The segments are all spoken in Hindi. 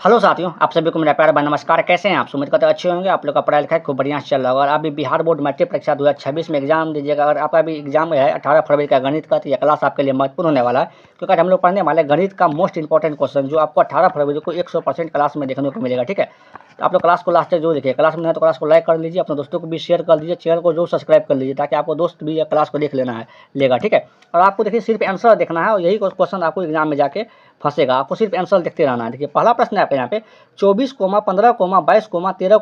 हेलो साथियों, आप सभी को मेरा प्यार भरा नमस्कार। कैसे हैं आप? उम्मीद करते हैं अच्छे होंगे। आप लोग का पढ़ाई लिखाई खूब बढ़िया चल रहा होगा। और आप भी बिहार बोर्ड मैट्रिक परीक्षा 2026 में एग्जाम दीजिएगा। अगर आपका भी एग्जाम है 18 फरवरी का गणित का, तो यह क्लास आपके लिए महत्वपूर्ण होने वाला है, क्योंकि आज हम लोग पढ़ने वाले गणित का मोस्ट इंपॉर्टेंट क्वेश्चन, जो आपको 18 फरवरी को 100% क्लास में देखने को मिलेगा। ठीक है, तो आप लोग क्लास को लास्ट तक जो देखिए। क्लास में है तो क्लास को लाइक कर लीजिए, अपने दोस्तों को भी शेयर कर दीजिए, चैनल को जो सब्सक्राइब कर लीजिए, ताकि आपको दोस्त भी क्लास को देख लेगा। ठीक है, और आपको देखिए सिर्फ आंसर देखना है, और यही क्वेश्चन आपको एग्जाम में जाके फंसेगा। आपको सिर्फ आंसर देखते रहना है। देखिए पहला प्रश्न है आपके यहाँ पे 24, 15, 22, 13,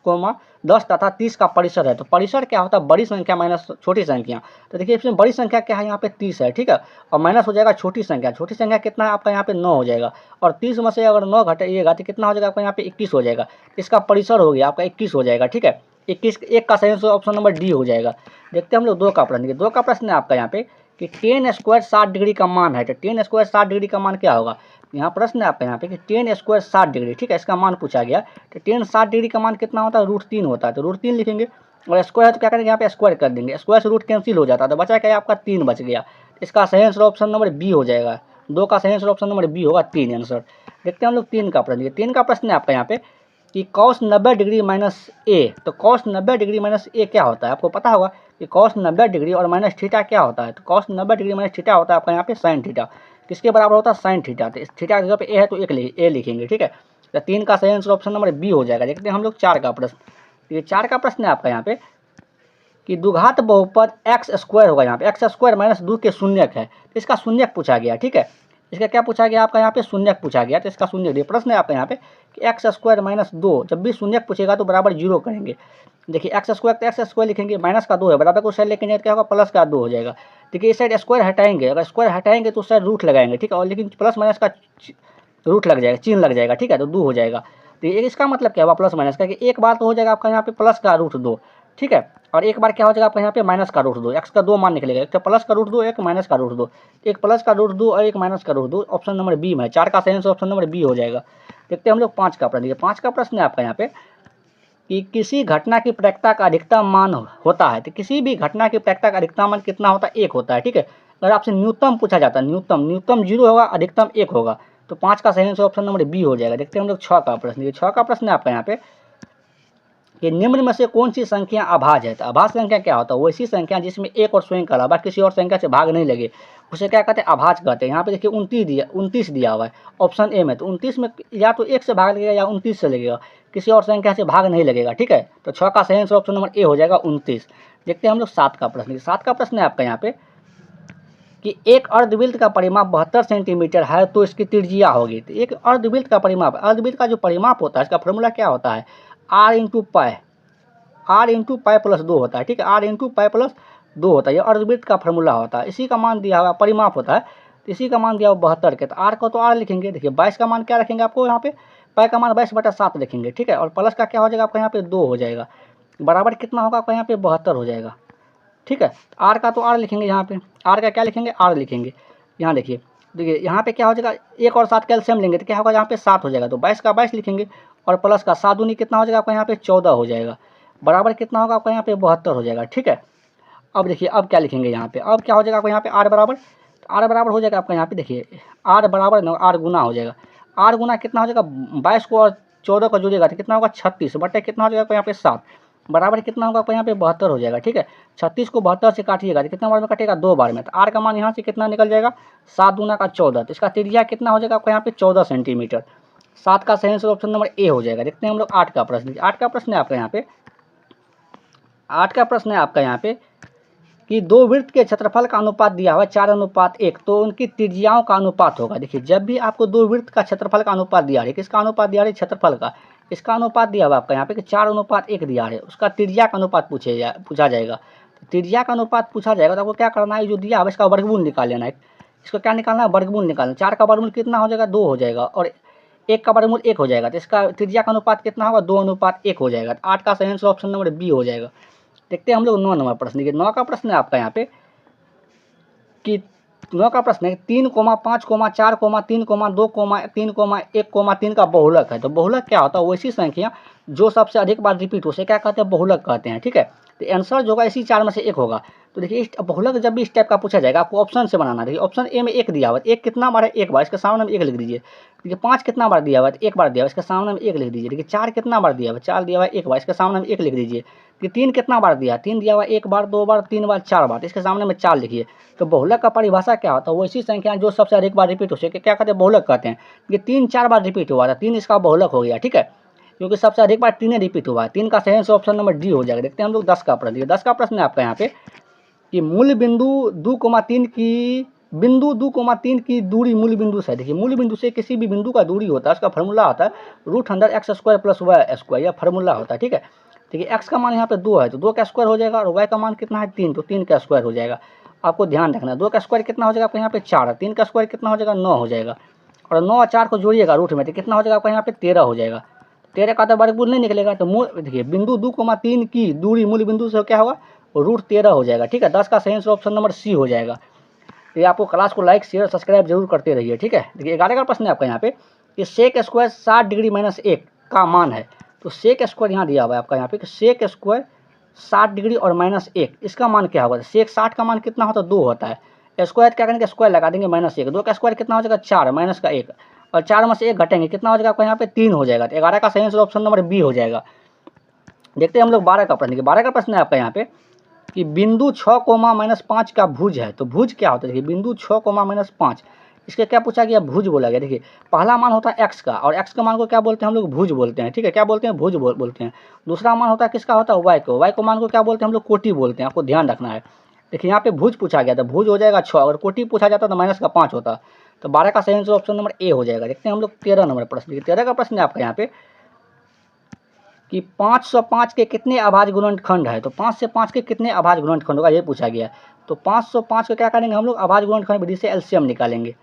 9, 10 तथा 30 का परिसर है। तो परिसर क्या होता है? बड़ी संख्या माइनस छोटी संख्या। तो देखिए इसमें बड़ी संख्या क्या है? यहाँ पे 30 है। ठीक है, और माइनस हो जाएगा छोटी संख्या। छोटी संख्या कितना है आपका? यहाँ पे 9 हो जाएगा। और 30 में से अगर 9 घटाइएगा तो कितना हो जाएगा आपका? यहाँ पे 21 हो जाएगा। इसका परिसर हो गया आपका 21 हो जाएगा। ठीक है, 21 एक का सही आंसर ऑप्शन नंबर डी हो जाएगा। देखते हैं हम लोग दो का प्रश्न। देखिए दो का प्रश्न है आपका यहाँ पे कि tan स्क्वायर 60 डिग्री का मान है। तो tan स्क्वायर 60 डिग्री का मान क्या होगा? यहाँ प्रश्न है आपका यहाँ पे कि tan स्क्वायर 60 डिग्री, ठीक है, इसका मान पूछा गया। तो tan 60 डिग्री का मान कितना होता है? √3 होता है। तो √3 लिखेंगे, और स्क्वायर है तो क्या करेंगे? यहाँ पे स्क्वायर कर देंगे। स्क्वायर से रूट कैंसिल हो जाता है, तो बचा क्या? आपका 3 बच गया। इसका सही आंसर ऑप्शन नंबर बी हो जाएगा। दो का सही आंसर ऑप्शन नंबर बी होगा, 3 आंसर। देखते हैं हम लोग 3 का प्रश्न। 3 का प्रश्न है आपका यहाँ पे कि cos 90 डिग्री माइनस ए। तो cos 90 डिग्री माइनस ए क्या होता है? आपको पता होगा कि cos 90 डिग्री और माइनस थीटा क्या होता है? तो cos 90 डिग्री माइनस थीटा होता है आपका यहाँ पे sin थीटा। किसके बराबर होता है? sin theta. तो इस थीटा की जगह पे ए है तो ए लिखेंगे। ठीक है, तो 3 का सही आंसर ऑप्शन नंबर बी हो जाएगा। देखते हैं हम लोग 4 का प्रश्न। ये 4 का प्रश्न है आपका यहाँ पे कि द्विघात बहुपद एक्स स्क्वायर होगा। यहाँ पे एक्स स्क्वायर माइनस 2 के शून्यक है, तो इसका शून्यक पूछा गया। ठीक है, इसका क्या पूछा गया आपका? यहाँ पे शून्यक पूछा गया। तो इसका शून्यक प्रश्न है आपका यहाँ पे कि एक्स स्क्वायर माइनस 2, जब भी शून्यक पूछेगा तो बराबर 0 करेंगे। देखिए एक्स स्क्वायर तो एक्स स्क्वायर लिखेंगे, माइनस का 2 है, बराबर को साइड लेके जाए क्या होगा? प्लस का 2 हो जाएगा। देखिए इस साइड स्क्वायर हटाएंगे, अगर स्क्वायर हटाएंगे तो उस साइड रूट लगाएंगे। ठीक है, और लेकिन प्लस माइनस का रूट लग जाएगा, चिन्ह लग जाएगा। ठीक है, तो 2 हो जाएगा। तो इसका मतलब क्या हुआ? प्लस माइनस का, कि एक बार तो हो जाएगा आपका यहाँ पे प्लस का √2। ठीक है, और एक बार क्या हो जाएगा आपका यहाँ पे माइनस का √2। एक्स का 2 मान निकलेगा, एक तो प्लस का √2, एक माइनस का √2। एक प्लस का √2 और एक माइनस का √2, ऑप्शन नंबर बी में है। 4 का सही आंसर ऑप्शन नंबर बी हो जाएगा। देखते हैं हम लोग 5 का प्रश्न। देखिए 5 का प्रश्न है आपका यहाँ पे कि किसी घटना की प्रायिकता का अधिकतम मान होता है। तो किसी भी घटना की प्रायिकता का अधिकतम मान कितना होता है? 1 होता है। ठीक है, अगर आपसे न्यूनतम पूछा जाता है, न्यूनतम 0 होगा, अधिकतम 1 होगा। तो 5 का सही आंसर ऑप्शन नंबर बी हो जाएगा। देखते हैं हम लोग 6 का प्रश्न। 6 का प्रश्न है आपका यहाँ पे कि निम्न में से कौन सी संख्या अभाज्य है? तो अभाज्य संख्या क्या होता है? वैसी संख्या जिसमें एक और स्वयं के अलावा किसी और संख्या से भाग नहीं लगे, उसे क्या कहते हैं? अभाज्य कहते हैं। यहाँ पे देखिए 29 दिया हुआ है ऑप्शन ए में। तो 29 में या तो 1 से भाग लगेगा या 29 से लगेगा, किसी और संख्या से भाग नहीं लगेगा। ठीक है, तो 6 का सही आंसर ऑप्शन नंबर ए हो जाएगा 29। देखते हैं हम लोग 7 का प्रश्न। 7 का प्रश्न है आपका यहाँ पे कि एक अर्धवृत्त का परिमाप 72 सेंटीमीटर है, तो इसकी त्रिज्या होगी। तो एक अर्धवृत्त का परिमाप, अर्धवृत्त का जो परिमाप होता है, इसका फॉर्मूला क्या होता है? r इंटू पाई, r/π+2 होता है। ठीक है, r/π+2 होता है, ये अर्धवृत्त का फॉर्मूला होता है। इसी का मान दिया हुआ परिमाप होता है, तो इसी का मान दिया हुआ 72 के। तो r को तो r लिखेंगे। देखिए 22 का मान क्या रखेंगे आपको? यहाँ पे पाई का मान 22/7 लिखेंगे। ठीक है, और प्लस का क्या हो जाएगा आपका? यहाँ पे 2 हो जाएगा, बराबर कितना होगा आपका? यहाँ पे 72 हो जाएगा। ठीक है, आर का तो आर लिखेंगे। यहाँ पे आर का क्या लिखेंगे? आर लिखेंगे। यहाँ देखिए यहाँ पे क्या हो जाएगा? 1 और 7 कैल्शियम लेंगे तो क्या होगा? यहाँ पे 7 हो जाएगा। तो 22 का 22 लिखेंगे, और प्लस का 7 दूनी कितना हो जाएगा आपका? यहाँ पे 14 हो जाएगा, बराबर कितना होगा आपका? यहाँ पे 72 हो जाएगा। ठीक है, अब देखिए अब क्या लिखेंगे यहाँ पे? अब क्या हो जाएगा आपका? यहाँ पे आर बराबर, आर बराबर हो जाएगा आपका यहाँ पे देखिए आर बराबर आर गुना हो जाएगा। आर गुना कितना हो जाएगा? 22 को और 14 को जोड़ेगा तो कितना होगा? 36 बटे कितना हो जाएगा आपका? यहाँ पे 7, बराबर कितना होगा आपका? यहाँ पे 72 हो जाएगा। ठीक है, 36 को 72 से काटिएगा तो कितना बार में कटेगा? 2 बार में। तो आर का मान यहाँ से कितना निकल जाएगा? 7 दूना का 14। तो इसका त्रिज्या कितना हो जाएगा आपका? यहाँ पे 14 सेंटीमीटर। 7 का सही आंसर ऑप्शन नंबर ए हो जाएगा। देखते हैं हम लोग 8 का प्रश्न। 8 का प्रश्न है आपका यहाँ पे 8 का प्रश्न है आपका यहाँ पे कि दो वृत्त के क्षेत्रफल का अनुपात दिया हुआ है 4:1, तो उनकी त्रिज्याओं का अनुपात होगा। देखिए जब भी आपको दो वृत्त का क्षेत्रफल का अनुपात दिया है, किसका अनुपात दिया है? क्षेत्रफल का। इसका अनुपात दिया हुआ आपका यहाँ पे कि 4:1 दिया है, उसका त्रिज्या का अनुपात पूछा जाएगा। तो त्रिज्या का अनुपात पूछा जाएगा तो आपको क्या करना है? जो दिया है इसका वर्गमूल निकाल लेना है। इसको क्या निकालना है? वर्गमूल निकालना। 4 का वर्गमूल कितना हो जाएगा? 2 हो जाएगा, और 1 का वर्गमूल 1 हो जाएगा। तो इसका त्रिज्या का अनुपात कितना होगा? 2:1 हो जाएगा। 8 का सही आंसर ऑप्शन नंबर बी हो जाएगा। देखते हैं हम लोग 9 नंबर प्रश्न। देखिए 9 का प्रश्न है आपका यहाँ पे कि दोनों का प्रश्न है 3, 5, 4, 3, 2, 3, 1, 3 का बहुलक है। तो बहुलक क्या होता है? वैसी संख्या जो सबसे अधिक बार रिपीट हो उसे क्या कहते हैं? बहुलक कहते हैं। ठीक है, तो आंसर जो होगा इसी 4 में से एक होगा। तो देखिए इस बहुलक जब भी इस टाइप का पूछा जाएगा आपको ऑप्शन से बनाना। देखिए ऑप्शन ए में 1 दिया हुआ है, 1 कितना बार है? 1 बार, इसके सामने में 1 लिख दीजिए। देखिए 5 कितना बार दिया हुआ है? 1 बार दिया हुआ है, इसके सामने में 1 लिख दीजिए। देखिए 4 कितना बार दिया हुआ है? 4 दिया हुआ है 1 बार, इसके सामने में 1 लिख दीजिए। कि 3 कितना बार दिया? 3 दिया हुआ है 1 बार, 2 बार, 3 बार, 4 बार, इसके सामने में 4 लिखिए। तो बहुलक का परिभाषा क्या होता है? वैसी संख्या जो सबसे अधिक बार रिपीट हो सके क्या कहते हैं? बहुलक कहते हैं। ये 3-4 बार रिपीट हुआ था, 3 इसका बहुलक हो गया। ठीक है, क्योंकि सबसे अधिक बार 3 रिपीट हुआ है। 3 का सही आंसर ऑप्शन नंबर डी हो जाएगा। देखते हैं हम लोग 10 का प्रश्न। 10 का प्रश्न है आपका यहाँ पे कि मूल बिंदु 2,3 की बिंदु 2,3 की दूरी मूल बिंदु से। देखिए मूल बिंदु से किसी भी बिंदु का दूरी होता है, उसका फार्मूला होता है √100x² + y², यह फार्मूला होता है। ठीक है, देखिए x का मान यहाँ पे 2 है तो 2 का स्क्वायर हो जाएगा, और y का मान कितना है 3, तो 3 का स्क्वायर हो जाएगा। आपको ध्यान रखना है 2 का स्क्वायर कितना हो जाएगा आपको यहाँ पे 4, 3 का स्क्वायर कितना हो जाएगा 9 हो जाएगा, और 9 और 4 को जोड़िएगा रूट में तो कितना हो जाएगा आपका यहाँ पे 13 हो जाएगा। 13 का तो वर्गमूल नहीं निकलेगा। तो मूल देखिए बिंदु 2,3 की दूरी मूल बिंदु से क्या होगा? √13 हो जाएगा। ठीक है, 10 का सही आंसर ऑप्शन नंबर सी हो जाएगा। तो ये आपको क्लास को लाइक शेयर सब्सक्राइब जरूर करते रहिए। ठीक है, देखिए 11 का प्रश्न है आपका यहाँ पे कि सेक स्क्वायर 60 डिग्री -1 का मान है। तो सेक स्क्वायर यहाँ दिया हुआ है आपका यहाँ पे कि सेक स्क्वायर 60 डिग्री और -1 इसका मान क्या होगा? सेक 60 का मान कितना होता है? 2 होता है। स्क्वायर क्या करेंगे? स्क्वायर लगा देंगे -1, 2 का स्क्वायर कितना हो जाएगा 4, माइनस का 1, और 4 में से 1 घटेंगे कितना हो जाएगा आपका यहाँ पे 3 हो जाएगा। तो 11 का सही आंसर ऑप्शन नंबर बी हो जाएगा। देखते हैं हम लोग 12 का प्रश्न। 12 का प्रश्न है आपका यहाँ पे कि बिंदु 6, -5 का भुज है। तो भुज क्या होता है? देखिए बिंदु 6, -5 इसके क्या पूछा गया? भुज बोला गया। देखिए पहला मान होता है x का, और x का मान को क्या बोलते हैं हम लोग? भुज बोलते हैं। ठीक है, क्या बोलते हैं? भुज बोलते हैं। दूसरा मान होता है किसका? होता है y को, y को मान को क्या बोलते हैं हम लोग? कोटि बोलते हैं। आपको ध्यान रखना है। देखिए यहाँ पे भुज पूछा गया था, भुज हो जाएगा 6, अगर कोटि पूछा जाता तो -5 होता। तो 12 का सही आंसर ऑप्शन नंबर ए हो जाएगा। देखते हैं हम लोग 13 नंबर प्रश्न। 13 का प्रश्न है आपका यहाँ पे कि 505 के कितने अभाज्य गुणनखंड है। तो 5 से 5 के कितने अभाज्य गुणनखंड होगा ये पूछा गया है। तो 505 को क्या करेंगे हम लोग? अभाज्य गुणनखंड विधि से एलसीएम निकालेंगे।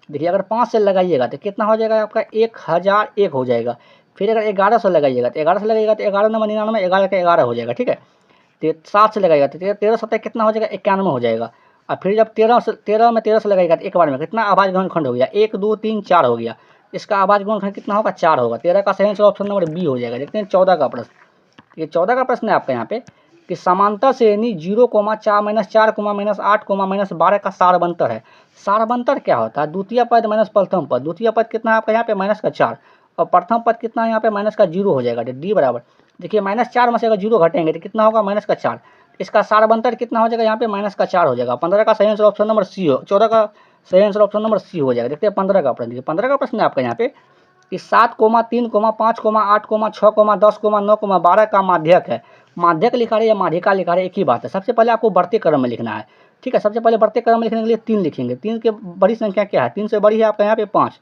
देखिए अगर 5 से लगाइएगा तो कितना हो जाएगा आपका? 1001 हो जाएगा। फिर अगर 11 से लगाइएगा तो 11 से लगाइएगा तो 11 नंबर 99, 11 का 11 हो जाएगा। ठीक है, तो 7 से लगाइएगा तो 13 7 कितना हो जाएगा? 91 हो जाएगा। और फिर जब 13 में 13 से लगाइएगा तो एक बार में कितना अभाज्य गुणनखंड हो गया? 1 2 3 4 हो गया। इसका अभाज्य गुणनखंड कितना होगा? 4 होगा। 13 का सही आंसर ऑप्शन नंबर बी हो जाएगा। देखते हैं 14 का प्रश्न। ये 14 का प्रश्न है आपका यहाँ पे कि समांतर श्रेणी 0, -4, -8, -12 का सारबंतर है। सारबंतर क्या होता है? द्वितीय पद माइनस प्रथम पद। द्वितीय पद कितना है आपका यहाँ पे? -4, और प्रथम पद कितना है यहाँ पे? -0 हो जाएगा। डी बराबर देखिए -4 में से अगर 0 घटेंगे तो कितना होगा? -4। इसका सारबंतर कितना हो जाएगा यहाँ पे? -4 हो जाएगा। 15 का सही आंसर ऑप्शन नंबर सी हो, 14 का सही आंसर ऑप्शन नंबर सी हो जाएगा। देखते हैं 15 का प्रश्न। 15 का प्रश्न है आपका यहाँ पे कि 7, 3, 5, 8, 6, 10, 9, 12 का माध्यक है। माध्यक लिखा रहे या माध्यिका लिखा रहे एक ही बात है। सबसे पहले आपको बढ़ते क्रम में लिखना है। ठीक है, सबसे पहले बढ़ते क्रम में लिखने के लिए 3 लिखेंगे। 3 के बड़ी संख्या क्या है? 3 से बड़ी है आपका यहाँ पे 5,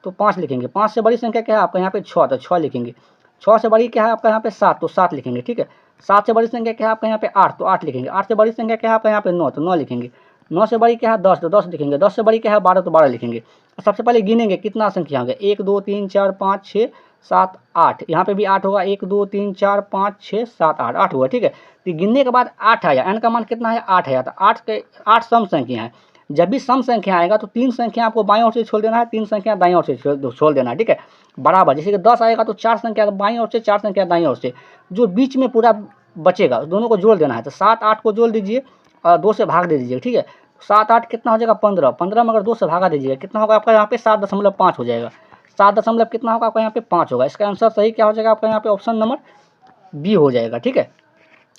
तो 5 लिखेंगे। 5 से बड़ी संख्या क्या है आपका यहाँ पे? 6, तो 6 लिखेंगे। 6 से बड़ी क्या है आपका यहाँ पे? 7, तो 7 लिखेंगे। ठीक है, 7 से बड़ी संख्या क्या है आपका यहाँ पे? 8, तो 8 लिखेंगे। 8 से बड़ी संख्या क्या है आपका यहाँ पे? 9, तो 9 लिखेंगे। 9 से बड़ी क्या है? 10, तो 10 लिखेंगे। 10 से बड़ी क्या है? 12, तो 12 लिखेंगे। सबसे पहले गिनेंगे कितना संख्या होगा? 1 2 3 4 5 6 7 8, यहाँ पे भी 8 होगा। 1 2 3 4 5 6 7 8, 8 हुआ। ठीक है, तो गिनने के बाद 8 आया, एन का मान कितना है? 8 आया। तो 8 सम संख्या है। जब भी सम संख्या आएगा तो 3 संख्या आपको बाईं ओर से छोड़ देना है, 3 संख्या दाईं ओर से छोड़ देना है। ठीक है, बराबर। जैसे कि 10 आएगा तो 4 संख्या बाईं ओर से, 4 संख्या दाईं ओर से, जो बीच में पूरा बचेगा दोनों को जोड़ देना है। तो 7 8 को जोड़ दीजिए और 2 से भाग दे दीजिए। ठीक है, 7 8 कितना हो जाएगा? 15। 15 में अगर 2 से भागा दीजिएगा कितना होगा आपका यहाँ पे? 7.5 हो जाएगा। 7 दशमलव कितना होगा आपका यहाँ पे? 5 होगा। इसका आंसर सही क्या हो जाएगा आपका यहाँ पे? ऑप्शन नंबर बी हो जाएगा। ठीक है,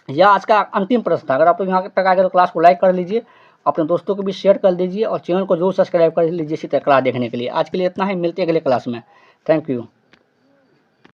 यह आज का अंतिम प्रश्न था। अगर आप यहाँ तक आ गए तो क्लास को लाइक कर लीजिए, अपने दोस्तों को भी शेयर कर दीजिए, और चैनल को जरूर सब्सक्राइब कर लीजिए इसी तरह क्लास देखने के लिए। आज के लिए इतना ही, मिलते हैं अगले क्लास में। Thank you.